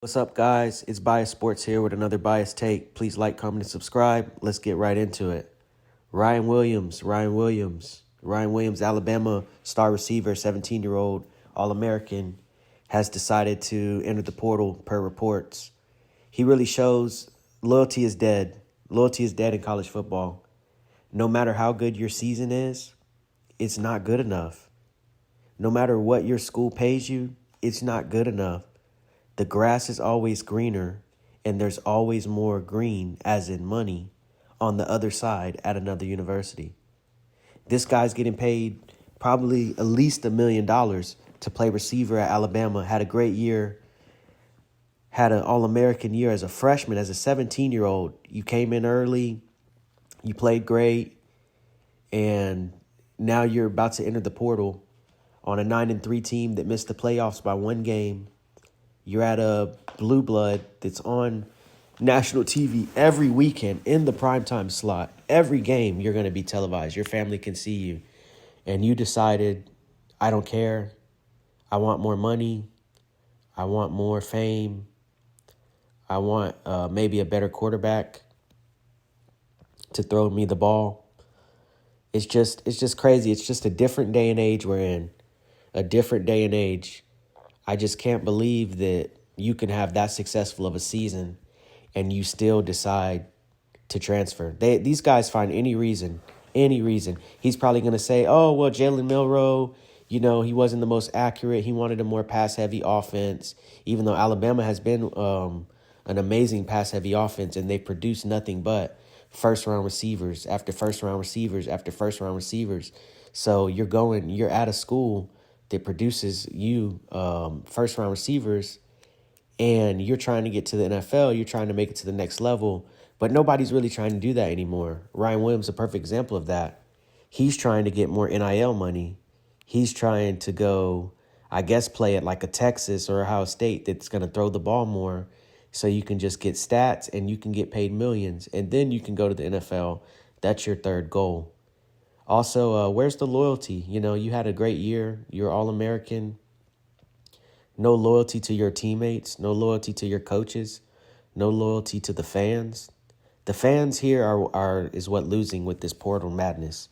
What's up, guys? It's Bias Sports here with another Bias Take. Please like, comment, and subscribe. Let's get right into it. Ryan Williams, Alabama star receiver, 17-year-old All-American, has decided to enter the portal per reports. He really shows loyalty is dead. Loyalty is dead in college football. No matter how good your season is, it's not good enough. No matter what your school pays you, it's not good enough. The grass is always greener, and there's always more green, as in money, on the other side at another university. This guy's getting paid probably at least $1 million to play receiver at Alabama. Had a great year, had an All-American year as a freshman, as a 17-year-old. You came in early, you played great, and now you're about to enter the portal on a 9-3 team that missed the playoffs by one game. You're at a blue blood that's on national TV every weekend in the primetime slot. Every game you're going to be televised. Your family can see you. And you decided, I don't care. I want more money. I want more fame. I want maybe a better quarterback to throw me the ball. It's just crazy. It's just a different day and age we're in. A different day and age. I just can't believe that you can have that successful of a season and you still decide to transfer. These guys find any reason. He's probably going to say, oh, well, Jalen Milroe, he wasn't the most accurate. He wanted a more pass-heavy offense, even though Alabama has been an amazing pass-heavy offense, and they produce nothing but first-round receivers after first-round receivers after first-round receivers. So you're at a school that produces you first-round receivers, and you're trying to get to the NFL, you're trying to make it to the next level, but nobody's really trying to do that anymore. Ryan Williams is a perfect example of that. He's trying to get more NIL money. He's trying to go, I guess, play at like a Texas or Ohio State that's going to throw the ball more so you can just get stats and you can get paid millions, and then you can go to the NFL. That's your third goal. Also, where's the loyalty? You had a great year. You're All-American. No loyalty to your teammates. No loyalty to your coaches. No loyalty to the fans. The fans here is what losing with this portal madness.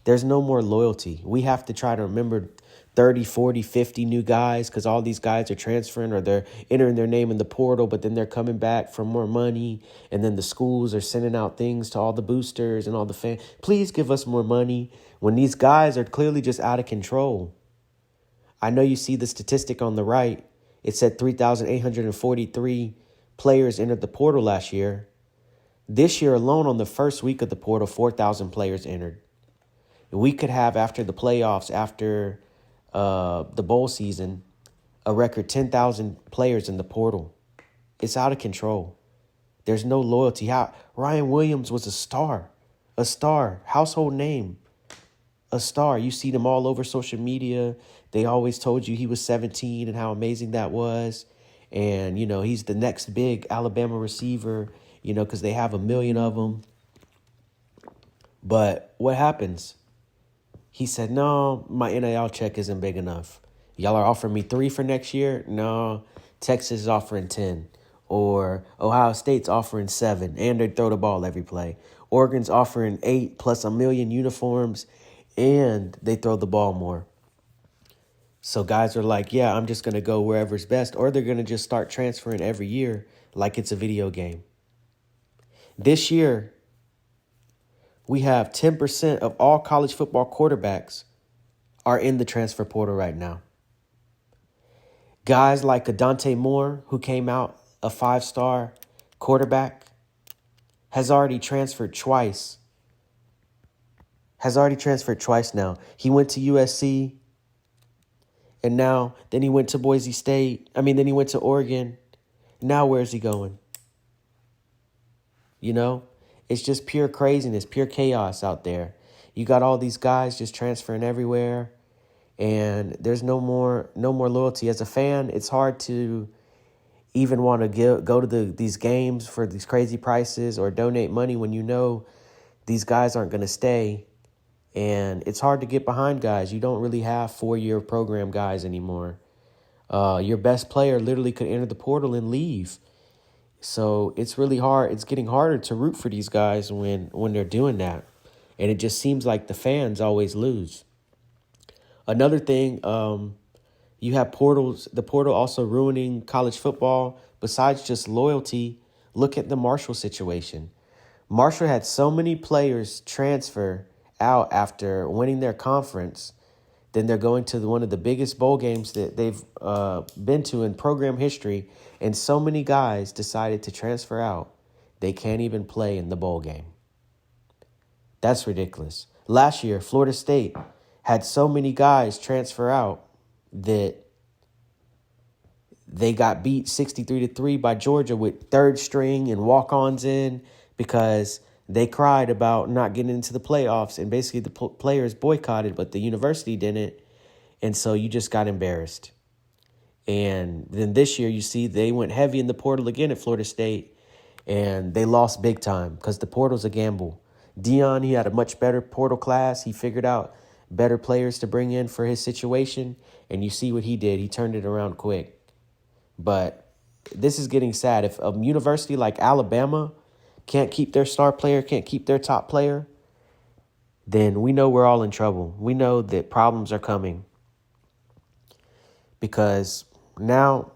There's no more loyalty. We have to try to remember 30, 40, 50 new guys because all these guys are transferring or they're entering their name in the portal, but then they're coming back for more money. And then the schools are sending out things to all the boosters and all the fans. Please give us more money when these guys are clearly just out of control. I know you see the statistic on the right. It said 3,843 players entered the portal last year. This year alone, on the first week of the portal, 4,000 players entered. We could have, after the playoffs, after the bowl season, a record 10,000 players in the portal. It's out of control. There's no loyalty. Ryan Williams was a star, household name, a star. You see them all over social media. They always told you he was 17 and how amazing that was. And, he's the next big Alabama receiver, because they have 1 million of them. But what happens? He said, no, my NIL check isn't big enough. Y'all are offering me 3 for next year? No, Texas is offering 10. Or Ohio State's offering 7, and they throw the ball every play. Oregon's offering 8 plus 1 million uniforms, and they throw the ball more. So guys are like, yeah, I'm just going to go wherever's best, or they're going to just start transferring every year like it's a video game. This year, we have 10% of all college football quarterbacks are in the transfer portal right now. Guys like Dante Moore, who came out a 5-star quarterback, has already transferred twice. Now. He went to USC, and then he went to Boise State. Then he went to Oregon. Now where's he going? It's just pure craziness, pure chaos out there. You got all these guys just transferring everywhere, and there's no more loyalty. As a fan, it's hard to even want to go to these games for these crazy prices or donate money when these guys aren't going to stay. And it's hard to get behind guys. You don't really have 4-year program guys anymore. Your best player literally could enter the portal and leave. So it's really hard. It's getting harder to root for these guys when they're doing that. And it just seems like the fans always lose. Another thing, you have the portal also ruining college football. Besides just loyalty, look at the Marshall situation. Marshall had so many players transfer out after winning their conference. Then they're going to one of the biggest bowl games that they've been to in program history. And so many guys decided to transfer out. They can't even play in the bowl game. That's ridiculous. Last year, Florida State had so many guys transfer out that they got beat 63-3 by Georgia with third string and walk-ons in because they cried about not getting into the playoffs, and basically the players boycotted, but the university didn't, and so you just got embarrassed. And then this year, you see they went heavy in the portal again at Florida State, and they lost big time because the portal's a gamble. Deion, he had a much better portal class. He figured out better players to bring in for his situation, and you see what he did. He turned it around quick. But this is getting sad. If a university like Alabama can't keep their star player, can't keep their top player, then we know we're all in trouble. We know that problems are coming. Because now,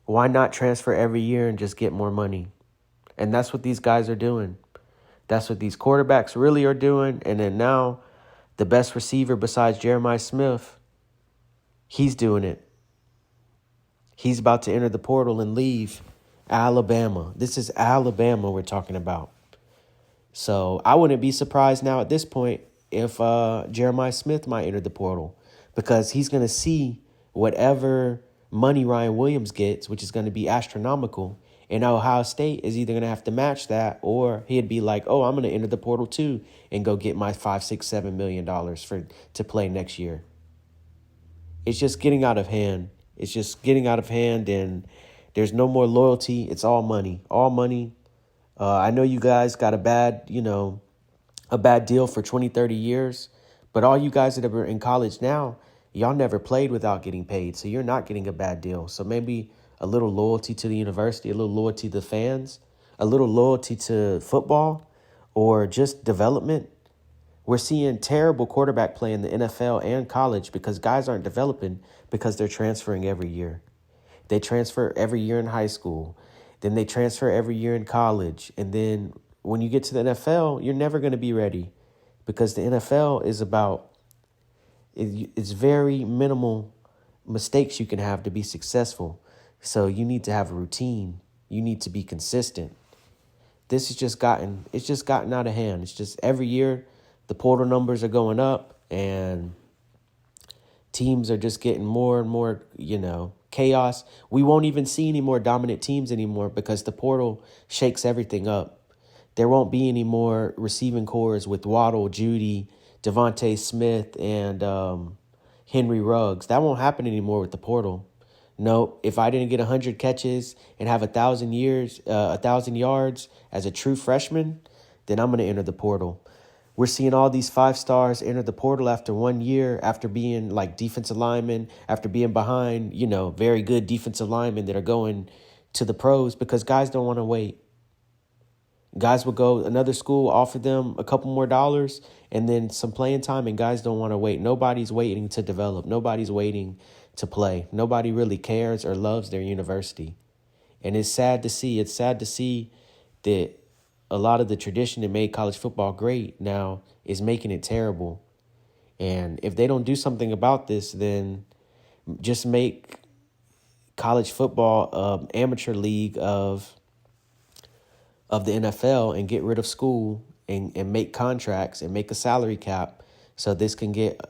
why not transfer every year and just get more money? And that's what these guys are doing. That's what these quarterbacks really are doing. And then now, the best receiver besides Jeremiah Smith, he's doing it. He's about to enter the portal and leave Alabama. This is Alabama we're talking about. So I wouldn't be surprised now at this point if Jeremiah Smith might enter the portal, because he's going to see whatever money Ryan Williams gets, which is going to be astronomical. And Ohio State is either going to have to match that, or he'd be like, oh, I'm going to enter the portal too and go get my $5, $6, $7 million to play next year. It's just getting out of hand. It's just getting out of hand, and there's no more loyalty. It's all money, all money. I know you guys got a bad deal for 20, 30 years, but all you guys that are in college now, y'all never played without getting paid, so you're not getting a bad deal. So maybe a little loyalty to the university, a little loyalty to the fans, a little loyalty to football, or just development. We're seeing terrible quarterback play in the NFL and college because guys aren't developing because they're transferring every year. They transfer every year in high school. Then they transfer every year in college. And then when you get to the NFL, you're never going to be ready because the NFL is it's very minimal mistakes you can have to be successful. So you need to have a routine. You need to be consistent. This has just gotten out of hand. It's just every year the portal numbers are going up and teams are just getting more and more, chaos. We won't even see any more dominant teams anymore because the portal shakes everything up. There won't be any more receiving cores with Waddle, Judy, Devontae Smith, and Henry Ruggs. That won't happen anymore with the portal. No, if I didn't get 100 catches and have 1,000 yards as a true freshman, then I'm going to enter the portal. We're seeing all these 5-stars enter the portal after 1 year, after being like defensive linemen, after being behind, very good defensive linemen that are going to the pros because guys don't want to wait. Guys will go another school, offer them a couple more dollars and then some playing time, and guys don't want to wait. Nobody's waiting to develop. Nobody's waiting to play. Nobody really cares or loves their university. And it's sad to see. It's sad to see that a lot of the tradition that made college football great now is making it terrible. And if they don't do something about this, then just make college football an amateur league of the NFL and get rid of school and make contracts and make a salary cap so this can get,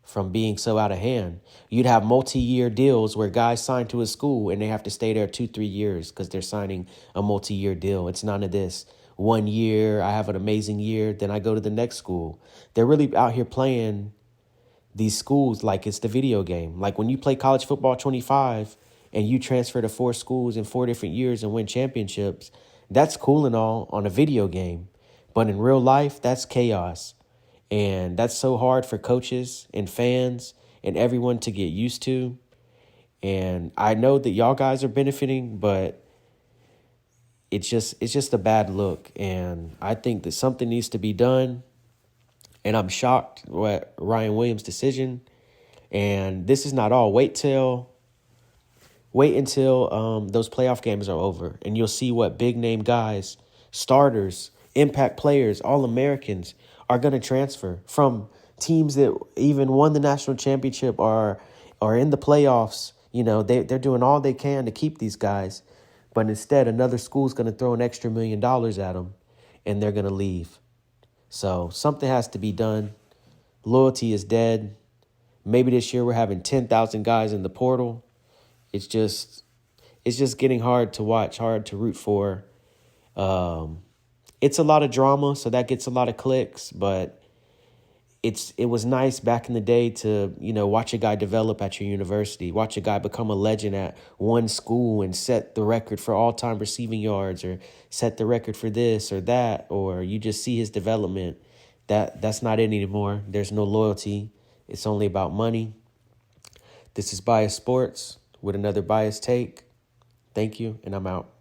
from being so out of hand. You'd have multi-year deals where guys sign to a school and they have to stay there 2-3 years because they're signing a multi-year deal. It's none of this 1 year, I have an amazing year, then I go to the next school. They're really out here playing these schools like it's the video game. Like when you play college football 25 and you transfer to 4 schools in 4 different years and win championships, that's cool and all on a video game. But in real life, that's chaos. And that's so hard for coaches and fans and everyone to get used to. And I know that y'all guys are benefiting, but it's just a bad look. And I think that something needs to be done. And I'm shocked at Ryan Williams' decision. And this is not all. Wait until those playoff games are over, and you'll see what big name guys, starters, impact players, All-Americans are going to transfer from teams that even won the national championship or are in the playoffs. You know, they're doing all they can to keep these guys, but instead another school's going to throw an extra $1 million at them, and they're going to leave. So something has to be done. Loyalty is dead. Maybe this year we're having 10,000 guys in the portal. It's just getting hard to watch, hard to root for. It's a lot of drama, so that gets a lot of clicks, but it was nice back in the day to, watch a guy develop at your university, watch a guy become a legend at one school and set the record for all-time receiving yards or set the record for this or that, or you just see his development. That's not it anymore. There's no loyalty. It's only about money. This is Bias Sports with another biased take. Thank you, and I'm out.